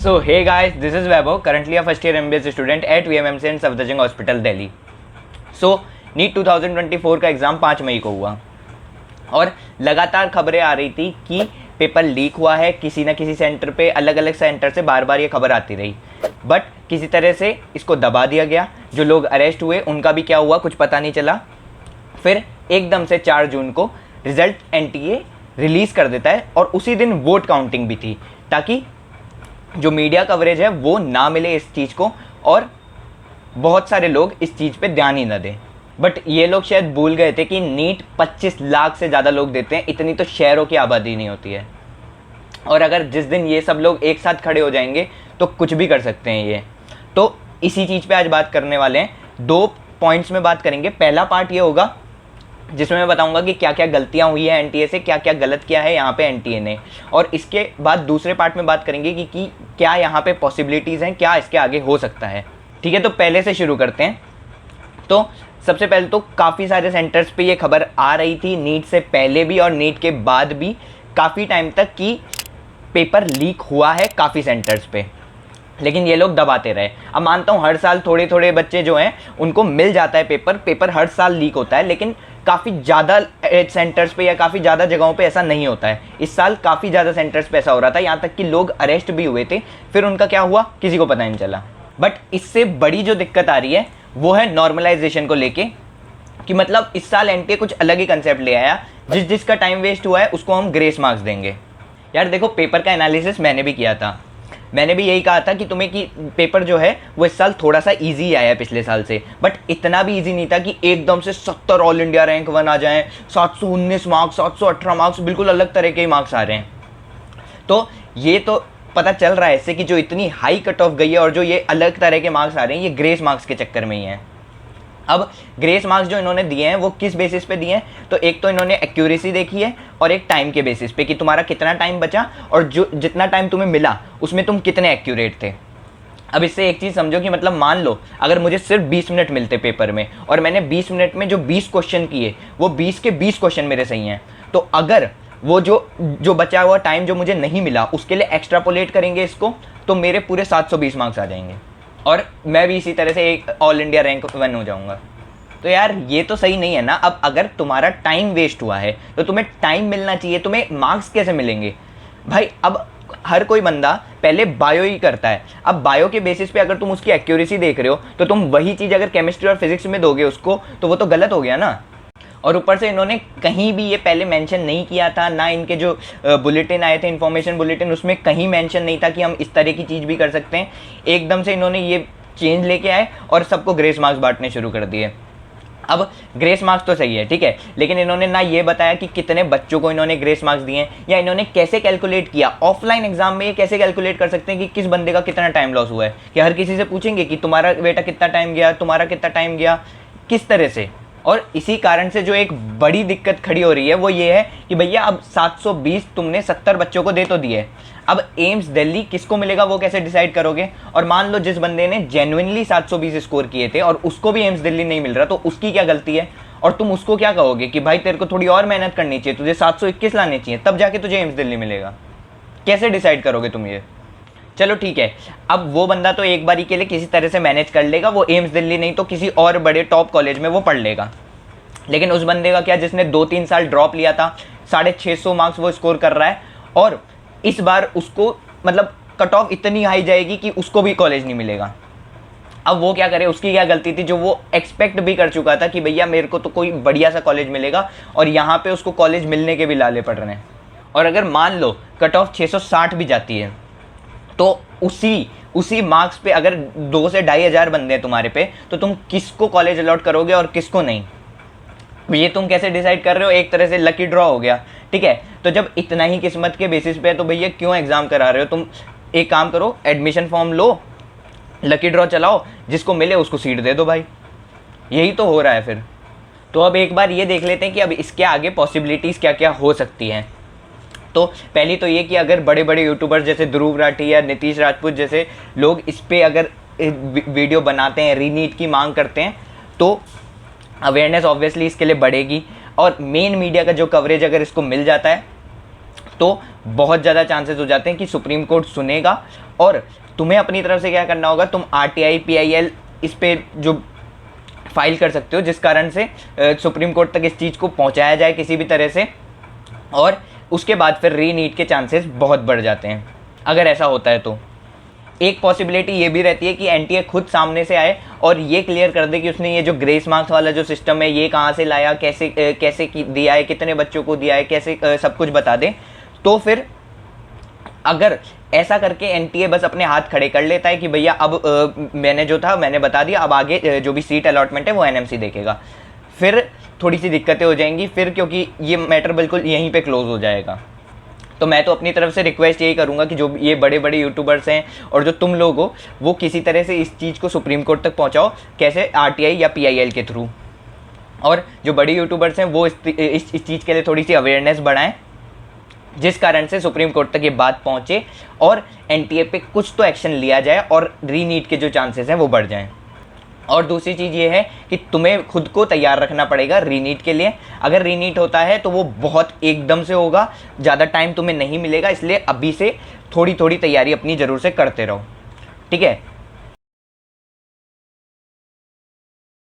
So hey guys, this is Vaibhav, currently a first year MBS student at VMMC and Safdarjung Hospital, Delhi. So NEET 2024 का exam 5 मई को हुआ और लगातार खबरें आ रही थी कि पेपर लीक हुआ है किसी न किसी सेंटर पे, अलग अलग सेंटर से बार बार ये खबर आती रही, बट किसी तरह से इसको दबा दिया गया। जो लोग अरेस्ट हुए उनका भी क्या हुआ कुछ पता नहीं चला। फिर एकदम से 4 जून को रिज़ल्ट एनटीए रिलीज़ कर देता है और उसी दिन वोट काउंटिंग भी थी, ताकि जो मीडिया कवरेज है वो ना मिले इस चीज़ को और बहुत सारे लोग इस चीज़ पे ध्यान ही ना दें। बट ये लोग शायद भूल गए थे कि नीट 25 लाख से ज़्यादा लोग देते हैं, इतनी तो शहरों की आबादी नहीं होती है। और अगर जिस दिन ये सब लोग एक साथ खड़े हो जाएंगे तो कुछ भी कर सकते हैं ये। तो इसी चीज़ पे आज बात करने वाले हैं। 2 पॉइंट्स में बात करेंगे। पहला पार्ट ये होगा जिसमें मैं बताऊंगा कि क्या क्या गलतियां हुई है एनटीए से, क्या क्या गलत किया है यहाँ पे एनटीए ने, और इसके बाद दूसरे पार्ट में बात करेंगे कि क्या यहाँ पे पॉसिबिलिटीज़ हैं, क्या इसके आगे हो सकता है। ठीक है, तो पहले से शुरू करते हैं। तो सबसे पहले तो काफ़ी सारे सेंटर्स पे ये खबर आ रही थी नीट से पहले भी और नीट के बाद भी काफ़ी टाइम तक कि पेपर लीक हुआ है काफ़ी सेंटर्स पे, लेकिन ये लोग दबाते रहे। अब मानता हूँ हर साल थोड़े थोड़े बच्चे जो हैं उनको मिल जाता है पेपर हर साल लीक होता है, लेकिन काफ़ी ज़्यादा सेंटर्स पे या काफ़ी ज़्यादा जगहों पे ऐसा नहीं होता है। इस साल काफ़ी ज़्यादा सेंटर्स पे ऐसा हो रहा था, यहाँ तक कि लोग अरेस्ट भी हुए थे, फिर उनका क्या हुआ किसी को पता नहीं चला। बट इससे बड़ी जो दिक्कत आ रही है वो है नॉर्मलाइजेशन को लेके, कि मतलब इस साल एनटीए कुछ अलग ही कंसेप्ट ले आया। जिसका टाइम वेस्ट हुआ है उसको हम ग्रेस मार्क्स देंगे। यार देखो, पेपर का एनालिसिस मैंने भी किया था, मैंने भी यही कहा था कि तुम्हें कि पेपर जो है वो इस साल थोड़ा सा इजी आया है पिछले साल से, बट इतना भी इजी नहीं था कि एकदम से 70 ऑल इंडिया रैंक 1 आ जाएं, 719 मार्क्स, 718 मार्क्स, बिल्कुल अलग तरह के मार्क्स आ रहे हैं। तो ये तो पता चल रहा है इससे कि जो इतनी हाई कट ऑफ गई है और जो ये अलग तरह के मार्क्स आ रहे हैं ये ग्रेस मार्क्स के चक्कर में ही हैं। अब ग्रेस मार्क्स जो इन्होंने दिए हैं वो किस बेसिस पे दिए हैं, तो एक तो इन्होंने एक्यूरेसी देखी है और एक टाइम के बेसिस पे कि तुम्हारा कितना टाइम बचा और जो जितना टाइम तुम्हें मिला उसमें तुम कितने एक्यूरेट थे। अब इससे एक चीज़ समझो कि मतलब मान लो अगर मुझे सिर्फ 20 मिनट मिलते पेपर में और मैंने 20 मिनट में जो 20 क्वेश्चन किए वो 20 के 20 क्वेश्चन मेरे सही हैं, तो अगर वो जो बचा हुआ टाइम जो मुझे नहीं मिला उसके लिए एक्स्ट्रापोलेट करेंगे इसको, तो मेरे पूरे 720 मार्क्स आ जाएंगे और मैं भी इसी तरह से एक ऑल इंडिया रैंक 1 हो जाऊंगा। तो यार ये तो सही नहीं है ना। अब अगर तुम्हारा टाइम वेस्ट हुआ है तो तुम्हें टाइम मिलना चाहिए, तुम्हें मार्क्स कैसे मिलेंगे भाई? अब हर कोई बंदा पहले बायो ही करता है, अब बायो के बेसिस पे अगर तुम उसकी एक्यूरेसी देख रहे हो तो तुम वही चीज़ अगर केमिस्ट्री और फिजिक्स में दोगे उसको तो वो तो गलत हो गया ना। और ऊपर से इन्होंने कहीं भी ये पहले मेंशन नहीं किया था, ना इनके जो बुलेटिन आए थे इन्फॉर्मेशन बुलेटिन उसमें कहीं मेंशन नहीं था कि हम इस तरह की चीज़ भी कर सकते हैं। एकदम से इन्होंने ये चेंज लेके आए और सबको ग्रेस मार्क्स बांटने शुरू कर दिए। अब ग्रेस मार्क्स तो सही है, ठीक है, लेकिन इन्होंने ना ये बताया कि कितने बच्चों को इन्होंने ग्रेस मार्क्स दिए हैं या इन्होंने कैसे कैलकुलेट किया। ऑफलाइन एग्जाम में ये कैसे कैलकुलेट कर सकते हैं कि किस बंदे का कितना टाइम लॉस हुआ है? कि हर किसी से पूछेंगे कि तुम्हारा बेटा कितना टाइम गया, तुम्हारा कितना टाइम गया, किस तरह से? और इसी कारण से जो एक बड़ी दिक्कत खड़ी हो रही है वो ये है कि भैया अब 720 तुमने 70 बच्चों को दे तो दिए, अब एम्स दिल्ली किसको मिलेगा वो कैसे डिसाइड करोगे? और मान लो जिस बंदे ने जेन्युइनली 720 स्कोर किए थे और उसको भी एम्स दिल्ली नहीं मिल रहा, तो उसकी क्या गलती है? और तुम उसको क्या कहोगे कि भाई तेरे को थोड़ी और मेहनत करनी चाहिए, तुझे 721 लाने चाहिए तब जाके तुझे एम्स दिल्ली मिलेगा। कैसे डिसाइड करोगे तुम ये? चलो ठीक है, अब वो बंदा तो एक बारी के लिए किसी तरह से मैनेज कर लेगा, वो एम्स दिल्ली नहीं तो किसी और बड़े टॉप कॉलेज में वो पढ़ लेगा। लेकिन उस बंदे का क्या जिसने 2-3 साल ड्रॉप लिया था, 650 मार्क्स वो स्कोर कर रहा है और इस बार उसको मतलब कट ऑफ इतनी हाई जाएगी कि उसको भी कॉलेज नहीं मिलेगा। अब वो क्या करे? उसकी क्या गलती थी जो वो एक्सपेक्ट भी कर चुका था कि भैया मेरे को तो कोई बढ़िया सा कॉलेज मिलेगा, और यहाँ पे उसको कॉलेज मिलने के भी लाले पड़ रहे हैं। और अगर मान लो कट ऑफ 660 भी जाती है तो उसी मार्क्स पे अगर 2 से 2,500 बंदे हैं तुम्हारे पे, तो तुम किसको कॉलेज अलॉट करोगे और किसको नहीं? ये तुम कैसे डिसाइड कर रहे हो? एक तरह से लकी ड्रॉ हो गया, ठीक है। तो जब इतना ही किस्मत के बेसिस पे है तो भैया क्यों एग्जाम करा रहे हो? तुम एक काम करो, एडमिशन फॉर्म लो, लकी ड्रॉ चलाओ, जिसको मिले उसको सीट दे दो भाई। यही तो हो रहा है फिर। तो अब एक बार ये देख लेते हैं कि अब इसके आगे पॉसिबिलिटीज़ क्या क्या हो सकती हैं। तो पहली तो ये कि अगर बड़े बड़े यूट्यूबर्स जैसे ध्रुव राठी या नीतीश राजपूत जैसे लोग इस पर अगर वीडियो बनाते हैं, रीनीट की मांग करते हैं, तो अवेयरनेस ऑब्वियसली इसके लिए बढ़ेगी और मेन मीडिया का जो कवरेज अगर इसको मिल जाता है तो बहुत ज़्यादा चांसेस हो जाते हैं कि सुप्रीम कोर्ट सुनेगा और तुम्हें अपनी तरफ से क्या करना होगा, तुम RTI PIL इस पे जो फाइल कर सकते हो, जिस कारण से सुप्रीम कोर्ट तक इस चीज़ को पहुंचाया जाए किसी भी तरह से, और उसके बाद फिर रीनीट के चांसेस बहुत बढ़ जाते हैं अगर ऐसा होता है। तो एक पॉसिबिलिटी ये भी रहती है कि NTA खुद सामने से आए और ये क्लियर कर दे कि उसने ये जो ग्रेस मार्क्स वाला जो सिस्टम है ये कहाँ से लाया, कैसे दिया है, कितने बच्चों को दिया है, कैसे सब कुछ बता दे। तो फिर अगर ऐसा करके NTA बस अपने हाथ खड़े कर लेता है कि भैया अब मैंने जो था मैंने बता दिया, अब आगे जो भी सीट अलॉटमेंट है वो NMC देखेगा, फिर थोड़ी सी दिक्कतें हो जाएंगी फिर, क्योंकि ये मैटर बिल्कुल यहीं पे क्लोज हो जाएगा। तो मैं तो अपनी तरफ से रिक्वेस्ट यही करूँगा कि जो ये बड़े बड़े यूट्यूबर्स हैं और जो तुम लोग हो, वो किसी तरह से इस चीज़ को सुप्रीम कोर्ट तक पहुँचाओ, कैसे RTI या PIL के थ्रू। और जो बड़े यूट्यूबर्स हैं वो इस चीज़ के लिए थोड़ी सी अवेयरनेस बढ़ाएं, जिस कारण से सुप्रीम कोर्ट तक ये बात पहुँचे और NTA पे कुछ तो एक्शन लिया जाए और रीनीट के जो चांसेस हैं वो बढ़ जाएँ। और दूसरी चीज़ ये है कि तुम्हें खुद को तैयार रखना पड़ेगा रीनीट के लिए। अगर रीनीट होता है तो वो बहुत एकदम से होगा, ज़्यादा टाइम तुम्हें नहीं मिलेगा, इसलिए अभी से थोड़ी थोड़ी तैयारी अपनी ज़रूर से करते रहो, ठीक है।